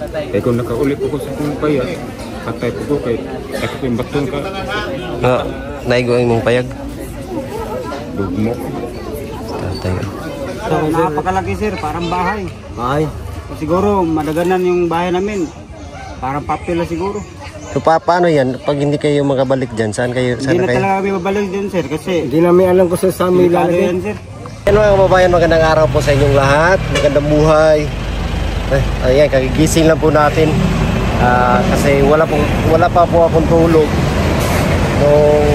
Kaya kung nakauli po ko sa kong payag, patay po ko kay ako po yung baton ka. Naigo ang mong payag. Dugmo. Tatay. Napakalaki sir, parang bahay. Ay. Siguro madaganan yung bahay namin. Parang papel siguro. So paano yan? Pag hindi kayo makabalik dyan, saan kayo? Hindi na talaga kami babalik dyan sir kasi hindi namin alam kung saan may lalagay. Sir. Yan mga kababayan, magandang araw po sa inyong lahat. Magandang buhay. Ayan, kagigising lang po natin. Kasi wala pa po akong tulog. Nung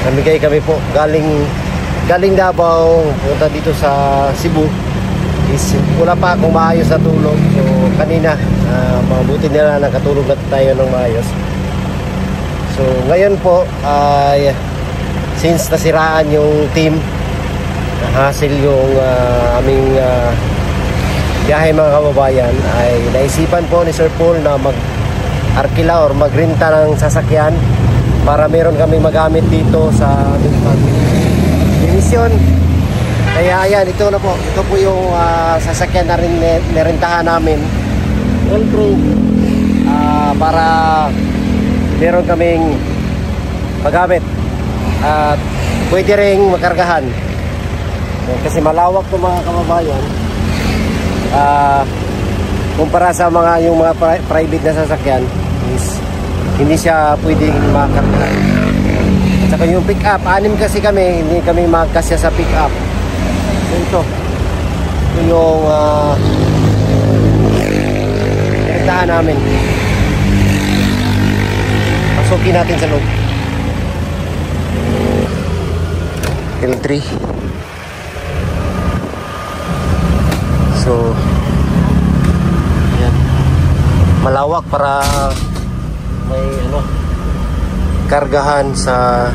namigay kami po galing Davao punta dito sa Cebu. Wala pa akong maayos na tulog. So kanina mabuti nila nakatulog na tayo ng maayos. So ngayon po ay since nasiraan yung team, nahasil yung aming biyahe mga kababayan, ay naisipan po ni Sir Paul na mag-arkila or magrenta ng sasakyan para meron kami magamit dito sa aming pag-dimisyon. Kaya ayan, ito po yung sasakyan na rin nirentahan namin, L-Pro, para meron kaming magamit at pwede ring makargahan. Kasi malawak to mga kababayan. Kumpara sa yung mga private na sasakyan is hindi siya pwedeng makargahan. At saka yung pick up, 6 kasi kami, hindi kami magkasya sa pick up. Ito yung pinagtahan namin. Pasukin natin sa loob. L3. So yan, malawak para may kargahan sa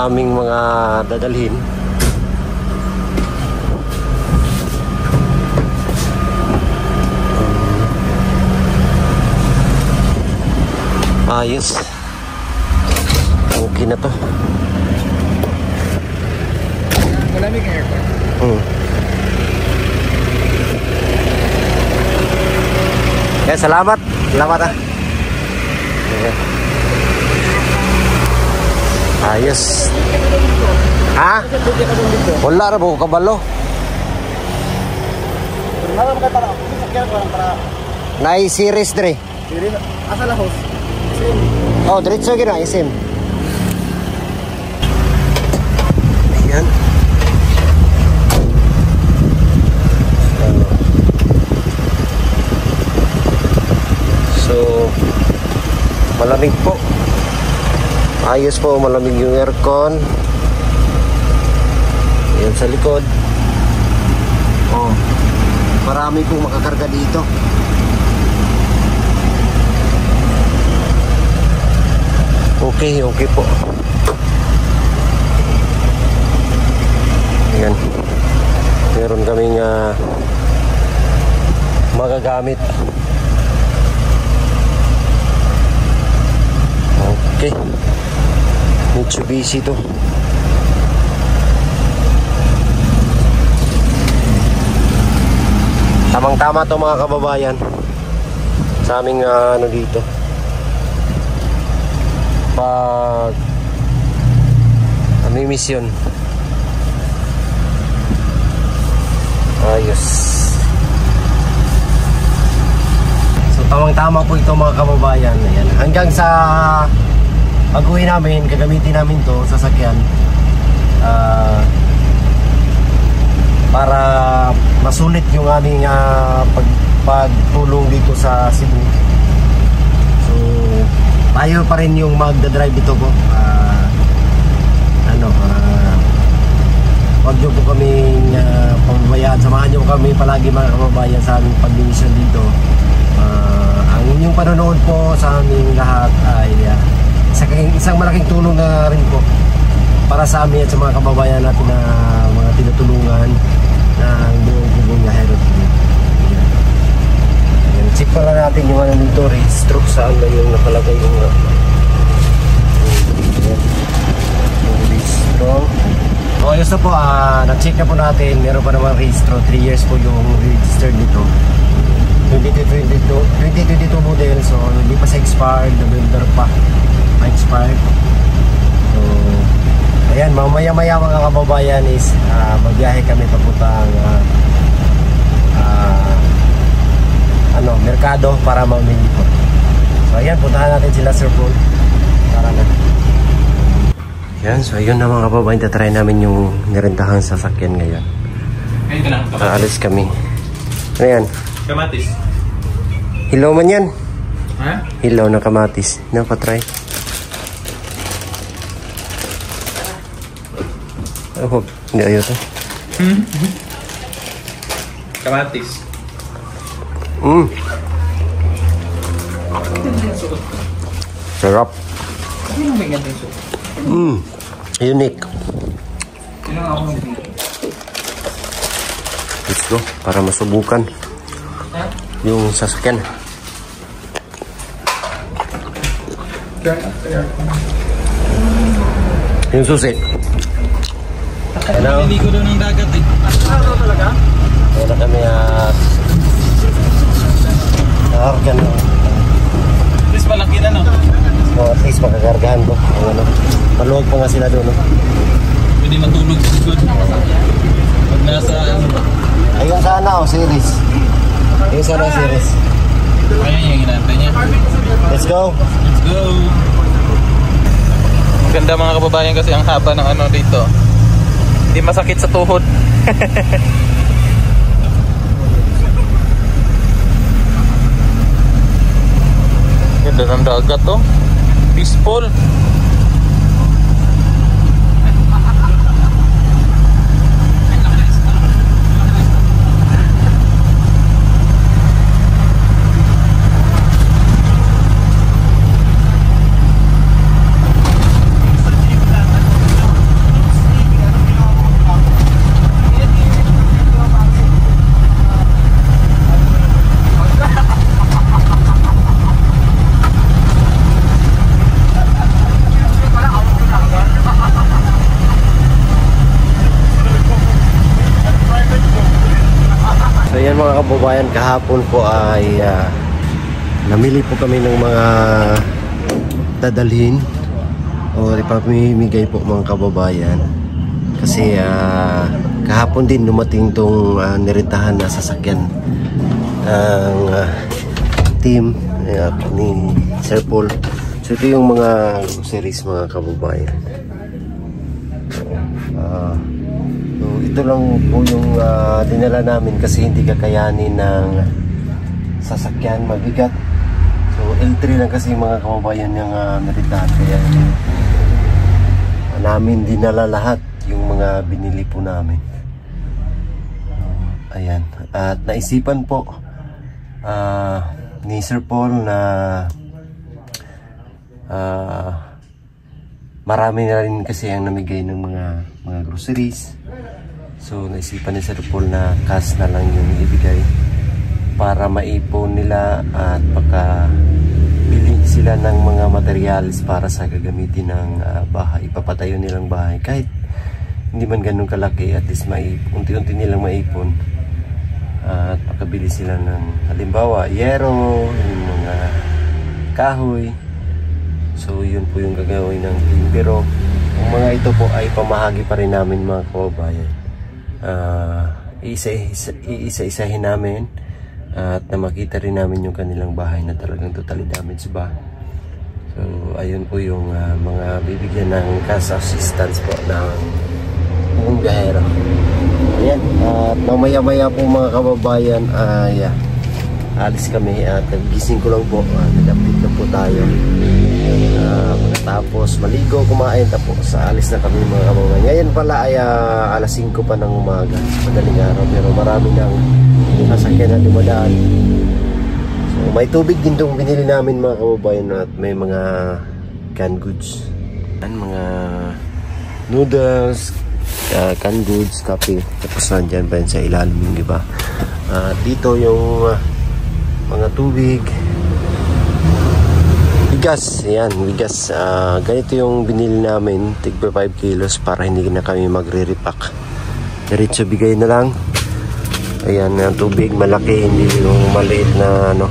aming mga dadalhin. Ayos. Okay na to. Malamig ang aircon. Kaya salamat. Salamat Okay. Ayos. Ha? Wala na po kabalo. Na-series dre. Asa la host? Oh, diretso gina isim. Ayan. So malamig po. Ayos po, malamig yung aircon. Ayan sa likod. Oh, marami pong makakarga dito. Okay po. Ayan. Meron kaming magagamit. Okay. Mitsubishi to. Tamang-tama to mga kababayan sa aming dito pag aming misyon. Ayos. So tamang-tama po ito mga kababayan. Ayan. Hanggang sa pag-uwi namin, gagamitin namin to sasakyan para masulit yung aming pagtulong dito sa Cebu. So tayo pa rin yung magdadrive dito po. Huwag nyo po kaming pamabayaan. Samahan nyo kami palagi mga kababayan sa aming pag-dimisyon dito. Ang inyong panonood po sa aming lahat ay isang malaking tulong na rin po para sa amin at sa mga kababayan natin na mga tinutulungan ng buong Bubong Yahero TV. Ayan, check pa lang natin yung nito, stroke saan na yung nakalagay yung yung stroke. So ayos na po, na-check na po natin. Meron pa naman registro, 3 years po yung registered nito. 2022 model, so hindi pa sa expired, November pa ma-expired. So ayan, mamaya-maya mga kababayan is magbiyahe kami papuntang merkado para mamili po. So ayan, puntahan natin sila Sir Paul. Tara na. Yan, so ayun na mga kababayan, tatry namin yung nirentahan sasakyan ngayon. Aalis kami. Ano yan? Kamatis. Hilaw man yan. Ha? Hilaw na kamatis. Napatry. Oh, hindi ayaw to. Kamatis. Sarap. Unique. Let's go, para masubukan yung sasakyan. Yung susi. Hello. Hindi ko doon ng dagat eh. Ano talaga? Wala kami nakakargan. At least malaki na no? So at least makakargahan ko. Maluwag pa nga sila doon. No? Pwede matulog sa likod. Pag nasa Ayun sana series. Ayun sana series. Ayan yung hinantay niya. Let's go. Let's go. Ganda mga kababayan kasi ang haba ng ano dito. Hindi masakit sa tuhod. Ganda ng dagat to. Peaceful. Mga kababayan, kahapon po ay namili po kami ng mga dadalhin o ipamimigay po mga kababayan kasi kahapon din dumating tong nirentahan na sasakyan ng team ni Sir Paul. So ito yung mga groceries mga kababayan. So ito lang po yung dinala namin kasi hindi kakayanin ng sasakyan, mabigat. So L3 lang kasi mga kababayan yung nirentahan, kaya namin dinala lahat yung mga binili po namin. Ayan, at naisipan po ni Sir Paul na marami na rin kasi ang namigay ng mga groceries. So naisipan ni Sir Paul na cash na lang yung ibigay para maipon nila at baka bili sila ng mga materials para sa gagamitin ng bahay, ipapatayo nilang bahay. Kahit hindi man ganun kalaki, at least unti-unti nilang maipon at makabili sila ng halimbawa yero, yung mga kahoy. So yun po yung gagawin ng team. Pero ang mga ito po ay pamahagi pa rin namin mga kababayan. Iisa-isahin namin at na makita rin namin yung kanilang bahay na talagang totally damaged ba. So ayun po yung mga bibigyan ng cash assistance po ng buong biyahero. Ayan, at mamaya-maya po mga kababayan ay alis kami at gising ko lang po, nag-update na po tayo. Tapos maligo, kumain, tapos alis na kami mga kababayan. Ngayon pala ay alas 5 pa ng umaga, madaling araw, pero marami nang sasakyan na dumadaan. So may tubig din itong binili namin mga kababayan at may mga canned goods, mga noodles, canned goods, kape, tapos nandyan pa yun sa ilalim yung iba. Dito yung mga tubig, bigas. Ayan, bigas. Ganito yung binili namin, tigpa 5 kilos para hindi na kami magre-repack. Diretso bigay na lang. Ayan, ang tubig malaki, hindi yung maliit na ano.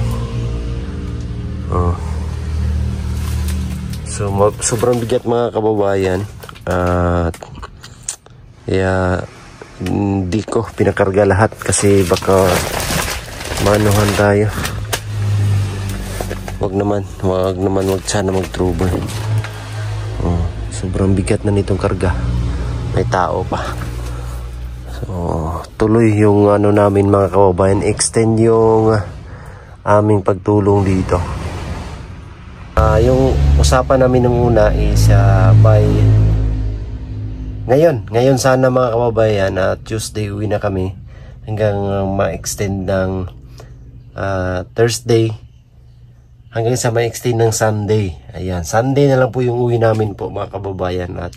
So sobrang bigat mga kababayan. Kaya hindi ko pinakarga lahat kasi baka manuhan tayo. Wag sana mag-trouble. Sobrang bigat na nitong karga. May tao pa. So tuloy yung ano namin mga kababayan, extend yung aming pagtulong dito. Yung usapan namin nung una is by ngayon sana mga kababayan, Tuesday uwi na kami hanggang ma-extend ng Thursday hanggang sa ma-extend ng Sunday. Ayan, Sunday na lang po yung uwi namin po mga kababayan, at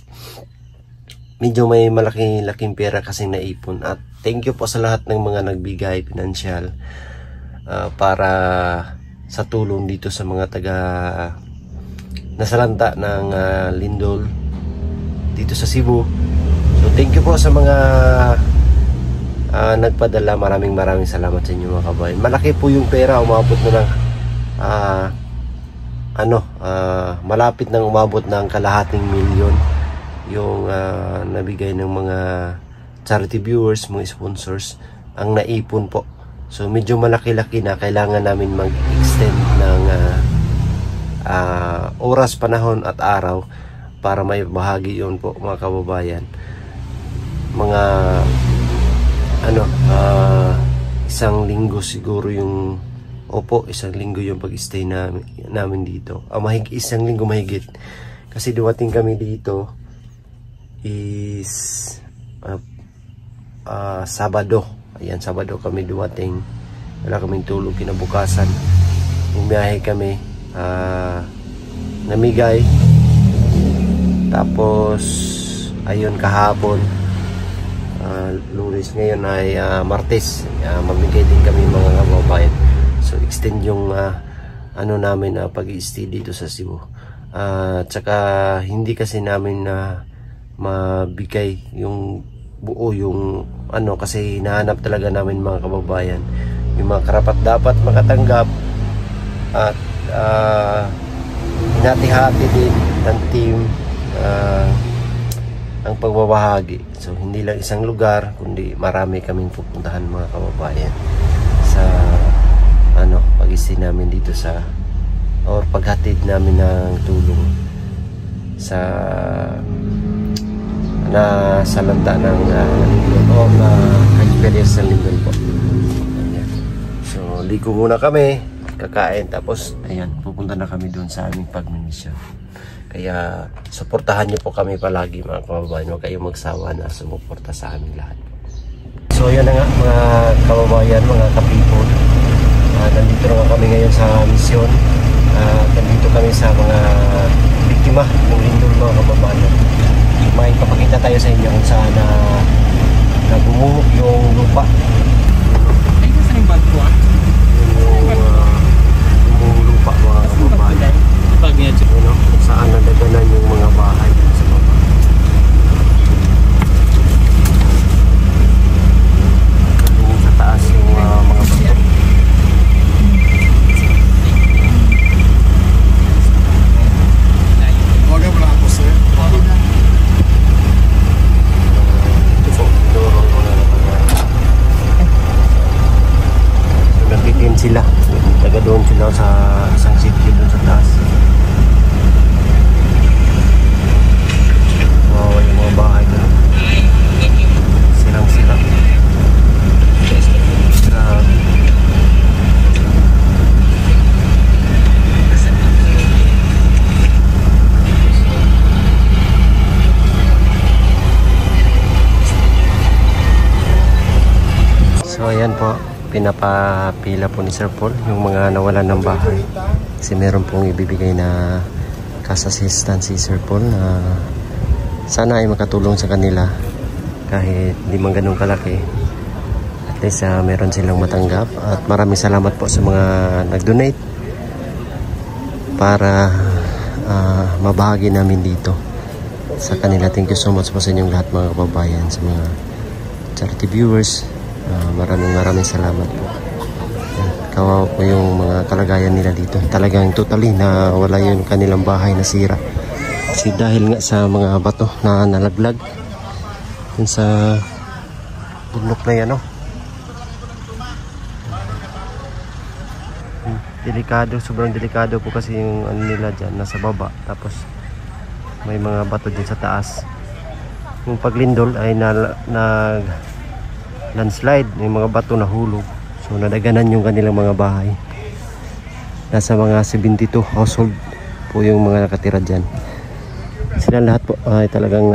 medyo may malaking pera kasi naipon, at thank you po sa lahat ng mga nagbigay pinansyal para sa tulong dito sa mga taga nasalanta ng lindol dito sa Cebu. So thank you po sa mga nagpadala. Maraming salamat sa inyo mga kabayan. Malaki po yung pera, umabot na ng malapit nang umabot ng kalahating milyon yung nabigay ng mga charity viewers, mga sponsors ang naipon po. So medyo malaki-laki na, kailangan namin mag-extend ng oras, panahon at araw para may bahagi yun po mga kababayan. Mga isang linggo siguro yung isang linggo yung pag-stay namin dito. Isang linggo mahigit. Kasi dumating kami dito is Sabado. Ayan, Sabado kami dumating. Wala kaming tulog kinabukasan. Bumiyahe kami. Namigay. Tapos ayun, kahapon Lunes, ngayon ay Martes, mamigay din kami mga kababayan. So extend yung namin pag-i-stay dito sa Cebu. Tsaka hindi kasi namin mabigay yung buo yung kasi hinahanap talaga namin mga kababayan yung mga karapat dapat makatanggap, at hinati-hati din ng team ang pagbabahagi. So hindi lang isang lugar kundi marami kaming pupuntahan mga kababayan sa pag-stay namin dito sa or paghatid namin ng tulong sa lanta ng lindol o experience ng lindol po. Ayan. So ligo muna kami, kakain, tapos ayan, pupunta na kami doon sa aming pagmimisyon. Kaya suportahan niyo po kami palagi mga kababayan, huwag kayong magsawa na sumuporta sa amin lahat. So yun na nga mga kababayan, mga kapipon, nandito na kami ngayon sa misyon. Nandito kami sa mga biktima ng lindol mga kababayan. May papakita tayo sa inyo kung saan nagumuhok yung lupa. Ay, saan yung bag ko Yung lupa mga kababayan. Kung saan nadaganan yung mga bahay sa baba. Yung sa taas yung mga bato. Huwag mo lang ako sir. Nagtitim sila, taga doon sila sa isang city doon sa taas. Wow, yung mga bahay doon silang-sila. Grabe. So ayan po, pinapapila po ni Sir Paul yung mga nawalan ng bahay kasi meron pong ibibigay na cash assistance si Sir Paul na sana ay makatulong sa kanila kahit di man ganun kalaki, at least meron silang matanggap. At maraming salamat po sa mga nag-donate para mabahagi namin dito sa kanila. Thank you so much po sa inyong lahat mga kababayan, sa mga charity viewers. Maraming salamat po. Kawawa po yung mga kalagayan nila dito. Talagang totally na wala yung kanilang bahay na sira. Kasi dahil nga sa mga bato na nalaglag dun sa bundok na yan, no? Delikado, sobrang delikado po kasi yung ano nila dyan, nasa baba. Tapos may mga bato dyan sa taas. Yung paglindol ay nag landslide, yung mga bato na hulog. So nadaganan yung kanilang mga bahay. Nasa mga 72 household po yung mga nakatira dyan. Sila lahat po ay talagang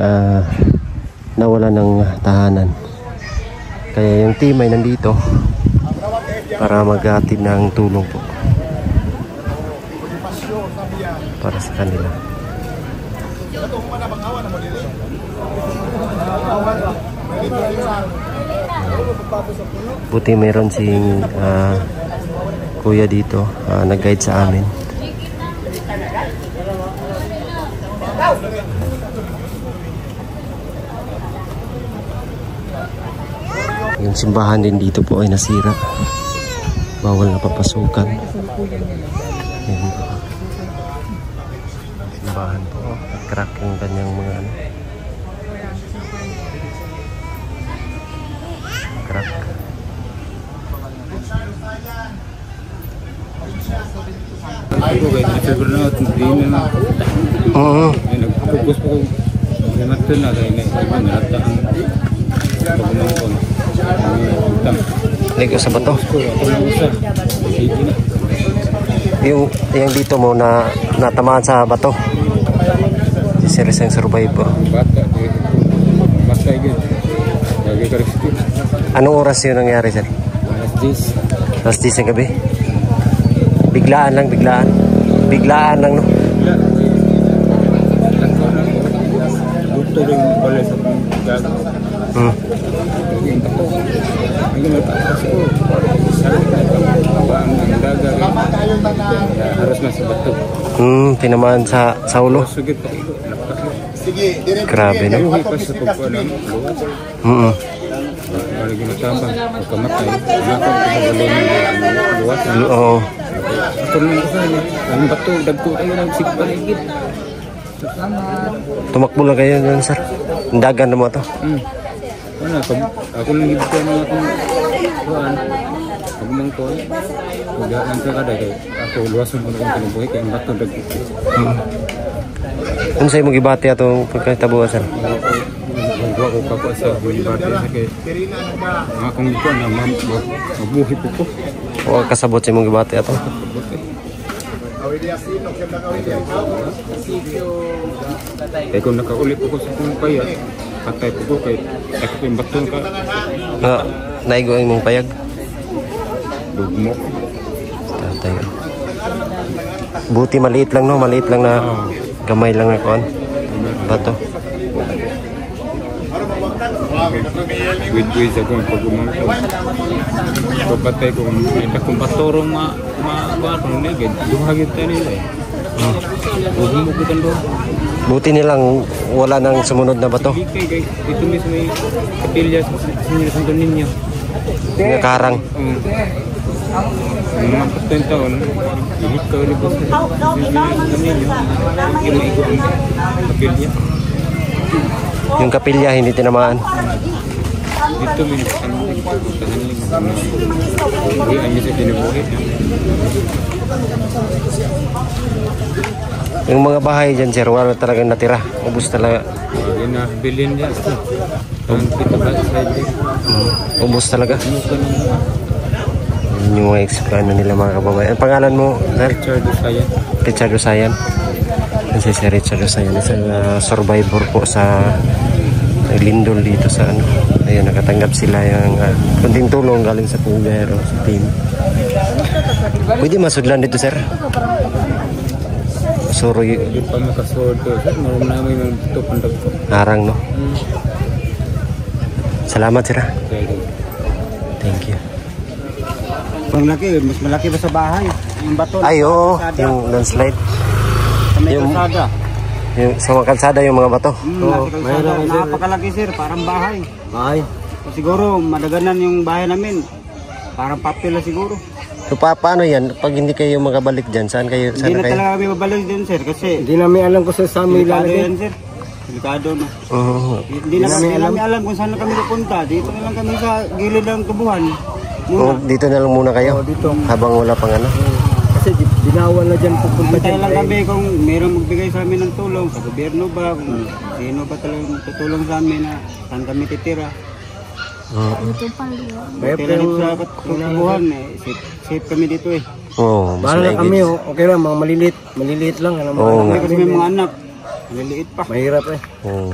nawala ng tahanan. Kaya yung team ay nandito para maghatid ng tulong po para sa kanila. Buti mayroon sing kuya dito, nag-guide sa amin. Yung simbahan din dito po ay nasira. Bawal na papasukan. Ayan po. Simbahan po. Crack yung kanyang mga ano. Crack. Ako kay na-fever na ako, hindi na ako. Oo. Nag-focus po ko. Namatun na dahil nalata ang pagmamangkon. Ligo sa bato. Ako lang usa. Sige na. Yung dito mo na natamaan sa bato. Si Sir isang survivor. Bata yun. Lagi ka rin. Anong oras yun nangyari, Sir? Alas 10 ng gabi. Biglaan lang, biglaan. Biglaan lang, no? Buto rin pala sa gago. Yung tako. Hindi matakas ko. Ang daga. Harus na sa bato. Tinamaan sa ulo. Sugit pa ito. Grabe, no? Ayuhi pa sa pagkuhan. Lagi matambang. Pagkamatay. Nakon ko sa balon ng luwas. Oo. Ako naman ko sa'yo. Ang bato. Dagko kayo ng sigpaligid. Tumakbo lang kayo nun, Sir. Dagan na mo ito. Ano, ako lang gibig ko mga akong kuhan. Pagmangkon. Magdaan ka kada kay ako luwasan ko na yung kinabuhi kaya ang bato dagko. Ano sa'yo mag-ibati atong pagkatabuhan, Sir? Magwa ko kapwa sa bulibati sa kay mga akong kuhan na mabuhi po ko. O kasabot sa'yo mag-ibati ato? Kaya kung nakaulit po ko sa kong payat, patay po ko kay ako po yung baton ka. Naigo ang mong payag? Dugmo. Tatay. Buti maliit lang, no? Maliit lang na gamay lang na kuhan. Bato. Wait sa kong pagumangkon. Kapatay ko kung batorong ma-batong ligid. Duhagit tayo nila eh. Huwag mo kutan doon. Buti nilang wala nang sumunod na bato. Kay ito mismo may kapilya sa Santo Niño. Nga karang. Mga 10 taon, ihit ka ulit ko sa Santo Niño. Igo-igo ang kapilya. Yung kapilya hindi tinamaan. Dito may nakakanling buhian niya sa pinabuhi. Yung mga bahay dyan, Sir, wala talagang natira. Ubus talaga. Yun na, bilhin niya. Ang pito ba sa side. Ubus talaga. Yun yung mga explain nila mga kababayan. Ang pangalan mo, Sir? Richard Usayan. Richard Usayan. Yan si Sir Richard Usayan. Isang survivor po sa naglindol dito sa ano. Ayun, nakatanggap sila yung kunting tulong galing sa Pugero, sa team. Pwede masudlan dito, Sir? Suroy. Hindi pa makasod ko. Maroon namin yung ito pandag ko. Arang, no? Salamat, Sir. Thank you. Mas malaki ba sa bahay? yung bato. Ay, oo, kalsada. yung landslide. Sa may yung- kalsada. Yung sa mga kalsada yung mga bato. Nasa kalsada. mayroon, sir. Napakalaki sir, parang bahay. Bahay. So, siguro madaganan yung bahay namin. Parang papel na siguro. So paano yan? Pag hindi kayo makabalik dyan, saan kayo? Hindi Saan na kayo? talaga kami babalik din sir kasi Hindi namin alam kung saan may delikado lalagay. yan sir. Delikado na. Hindi namin namin alam kung saan na kami pupunta. Dito na lang kami sa gilid ng tubuhan. Muna. Dito na lang muna kayo? dito. Habang wala pang ano? Kasi binawan na dyan pupunta Antay dyan. lang kami kung mayroong magbigay sa amin ng tulong sa gobyerno ba, kung sino ba talagang tutulong sa amin na saan kami titira. Kaya Tira dito sa tubuhan, safe kami dito eh. Oo, mas Bahala na maigit. kami, okay lang, mga maliliit lang. Alam mo, Oo nga. Kasi may mga anak, maliliit pa. mahirap eh. Oo.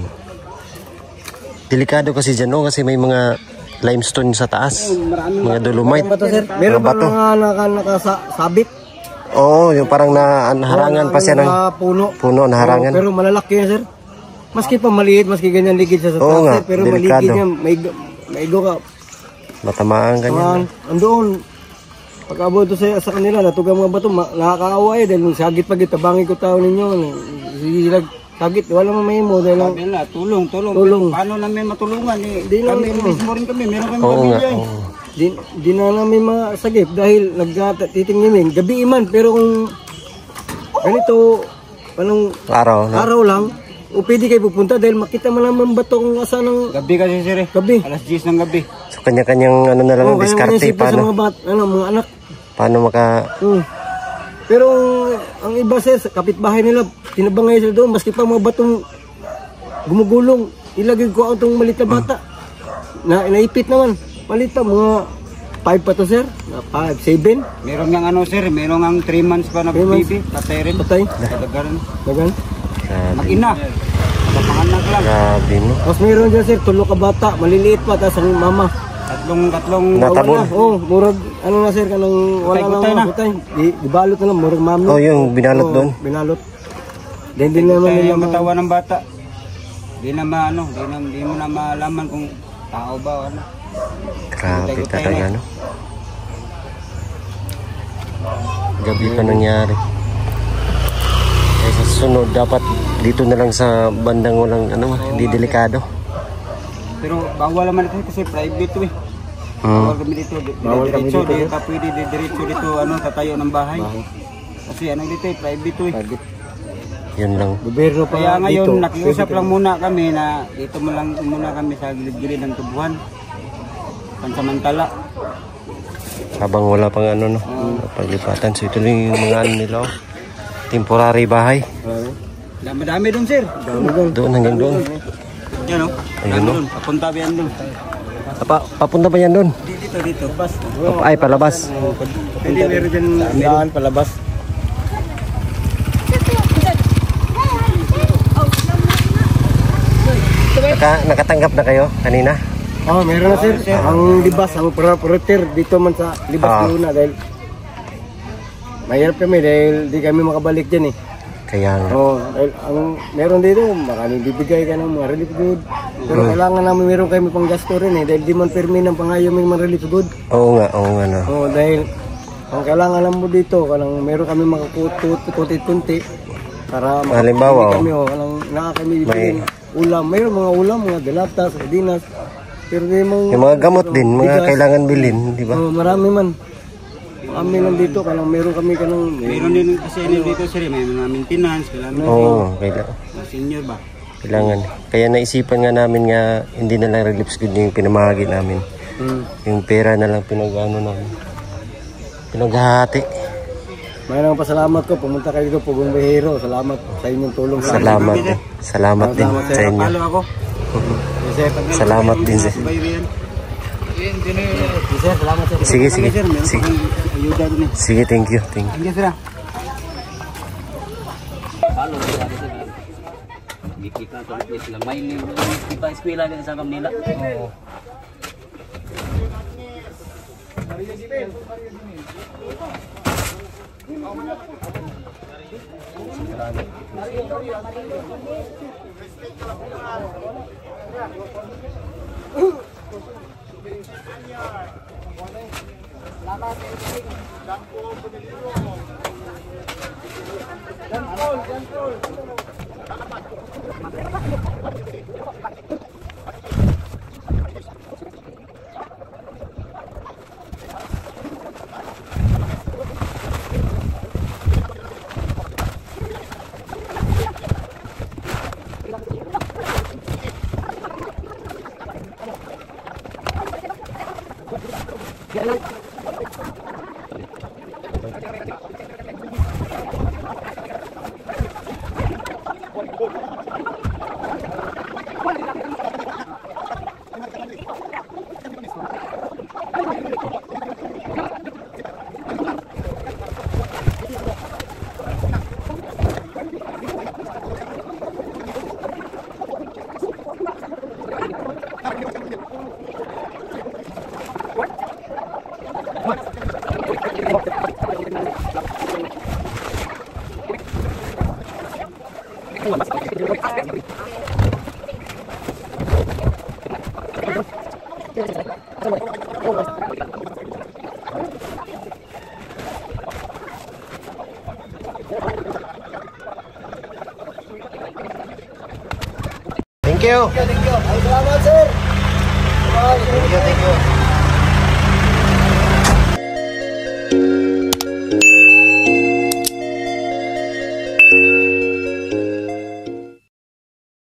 Delikado kasi dyan, no? Kasi may mga limestone sa taas. Mga dolomite. Bato sir, meron Mga ba bato. nakasabit? Oo, yung parang naharangan pa siya ng puno. puno, naharangan. Pero malalaki yan sir. Maski pa maliit, maski ganyan ligid siya sa Oo taas nga, sir, pero delikado. maligid niya, may igo ka. Matamaan ganyan. Andoon, pag-abot to sa kanila, natugang mga bato, nakakaawa eh, dahil sagit pag itabangin ko tao ninyo. Sige, sagit, wala mo may mo, dahil lang, Sabi nila, tulong. Tulong. Paano namin matulungan eh? Di Kami namin, mismo rin kami, meron kami Oo nga. mabibigay. Oo. di na namin masagip dahil nagtitingin gabi man, pero kung ganito, anong Araw, no? araw lang, o pwede kayo pupunta dahil makita mo naman bato kung asa ng Gabi kasi sir eh. gabi. Alas 10 ng gabi. So kanya-kanyang ano na lang, Oo, kaya diskarte, manisip ka sa paano, mga anak. paano maka... Pero ang iba sir, sa kapitbahay nila, tinabangay sila doon, maski pa mga batong gumugulong, ilagay ko ang itong malit na bata. Naipit naman, malit na, mga 5 pa to sir, 5, 7, Meron nga ano sir, meron nga 3 months pa na 3 months. baby, patay rin. patay. Kadagaran. Dagan. Grabe, Mag-ina. Nakapanganak lang. grabe, no? Tapos meron dyan sir, tulo ka bata, maliliit pa, tapos ang mama. Tatlong Natabon. Oo, murag, ano na sir, kanang wala Gutay-gutay na. na. Gutay. Di balot na lang, murag mami. Oh, yung binalot doon. Binalot. Then din naman nila yung katawan ng bata. Di na maano, di mo na malaman kung tao ba o ano. Grabe talaga, no? Gabi pa nangyari. Kaya sa susunod, dapat dito na lang sa bandang walang, ano, hindi delikado. Pero bawal naman ito kasi private to eh. Hmm. Bawal kami dito. Bawal kami Diretso, dito, di ka pwede diretso dito ano, tatayo ng bahay. Kasi ano dito eh, private to eh. Yun lang. gobyerno pa Kaya ngayon, dito. nakiusap lang muna kami na dito mo lang muna kami sa gilid-gilid ng tubuhan. Pansamantala. Habang wala pang ano, no? Paglipatan. So ito lang yung mga ano nila, oh. Temporary bahay. Madami doon sir. Doon, hanggang doon. Yan o. Ayun, no? Doon. Papunta ba yan doon? Papunta pa yan doon? Dito. Bas. Ay, palabas. Hindi meron dyan daan palabas. Nakatanggap na kayo kanina? Oh, meron na sir. Ang libas, ang proper dito man sa libas Luna dahil mahirap kami dahil di kami makabalik dyan eh. Kaya nga. Oh, dahil ang meron dito, maraming bibigay ka ng mga relief good. Pero kailangan namin meron kami pang gasto rin eh dahil di man permi ng pangayo may mga relief good. Oo nga, no. Oh, dahil ang kailangan lang mo dito, kanang meron kami makakutit-kunti para Halimbawa, kami kanang kami bibigyan ulam, mayroon mga ulam, mga delata, sardinas. Pero di Yung mga gamot din, mga kailangan bilhin, di ba? Oh, marami man. Kami lang dito, kanang meron kami kanang Meron din kasi dito sir, may mga maintenance, kailangan Oo, kailangan. mga senior ba? Kailangan. Kaya naisipan nga namin nga, hindi na lang reliefs good yung pinamahagi namin. Yung pera na lang pinag-ano namin. Pinaghahati. Mayroong pasalamat ko, pumunta kayo dito, Pugong Bihero. Salamat sa inyong tulong. Salamat din. Salamat din sa inyo. Palo ako. Salamat din sa Bayrian. Sir, salamat sir. Sige, sige. Sir, meron Sige, akong ayuda din eh. sige, thank you. Thank you. Thank you sir. Kita sa sila may libro kita eskwela din sa Manila. Oo. Thank you. Thank you. Ay, salamat, sir. Thank you.